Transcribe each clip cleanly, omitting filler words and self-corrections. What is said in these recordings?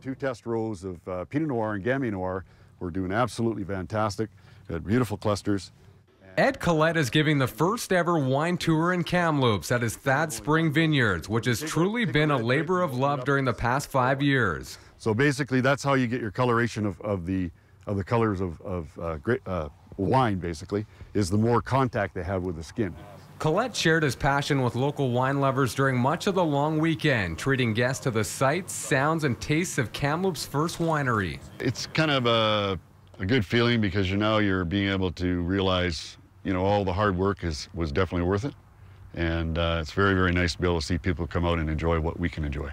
2 test rows of Pinot Noir and Gamay Noir. We're doing absolutely fantastic. We had beautiful clusters. Ed Collette is giving the first ever wine tour in Kamloops at his Thad Spring Vineyards, which has truly been a labor of love during the past 5 years. So basically, that's how you get your coloration of the colors of wine. Basically, is the more contact they have with the skin. Collette shared his passion with local wine lovers during much of the long weekend, treating guests to the sights, sounds, and tastes of Kamloops' first winery. It's kind of a good feeling because you're being able to realize, all the hard work was definitely worth it. And it's very, very nice to be able to see people come out and enjoy what we can enjoy.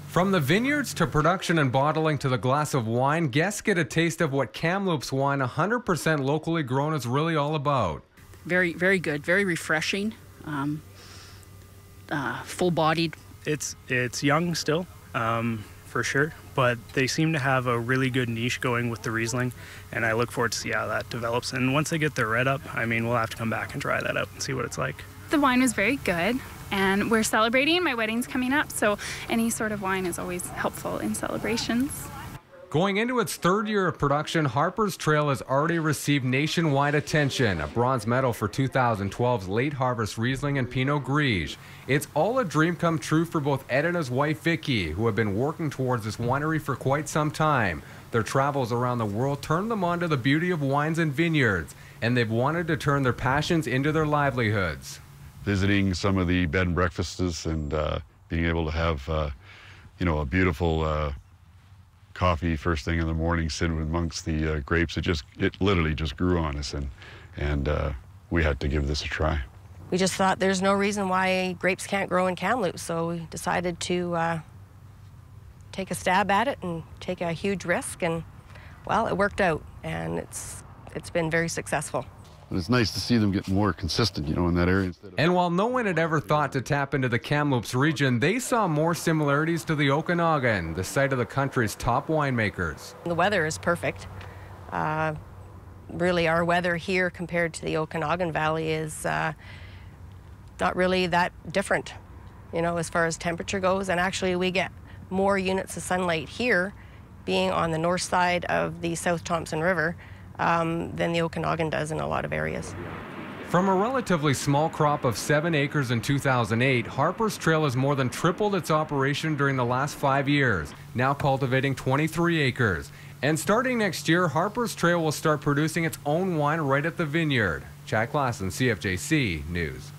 From the vineyards to production and bottling to the glass of wine, guests get a taste of what Kamloops wine, 100% locally grown, is really all about. Very, very good, very refreshing, full-bodied. It's young still, for sure, but they seem to have a really good niche going with the Riesling, and I look forward to see how that develops. And once they get their red up, we'll have to come back and try that out and see what it's like. The wine was very good, and we're celebrating. My wedding's coming up, so any sort of wine is always helpful in celebrations. Going into its 3rd year of production, HarpersTrail has already received nationwide attention, a bronze medal for 2012's late harvest Riesling and Pinot Gris. It's all a dream come true for both Ed and his wife Vicky, who have been working towards this winery for quite some time. Their travels around the world turned them on to the beauty of wines and vineyards, and they've wanted to turn their passions into their livelihoods. Visiting some of the bed and breakfasts and being able to have, a beautiful coffee first thing in the morning, sitting amongst the grapes. It literally just grew on us, and we had to give this a try. We just thought there's no reason why grapes can't grow in Kamloops, so we decided to take a stab at it and take a huge risk, and well, it worked out, and it's been very successful. And it's nice to see them get more consistent, in that area. And while no one had ever thought to tap into the Kamloops region, they saw more similarities to the Okanagan, the site of the country's top winemakers. The weather is perfect. Really, our weather here compared to the Okanagan Valley is not really that different, as far as temperature goes. And actually, we get more units of sunlight here, being on the north side of the South Thompson River, than the Okanagan does in a lot of areas. From a relatively small crop of 7 acres in 2008, HarpersTrail has more than tripled its operation during the last 5 years, now cultivating 23 acres. And starting next year, HarpersTrail will start producing its own wine right at the vineyard. Chad Klassen, CFJC News.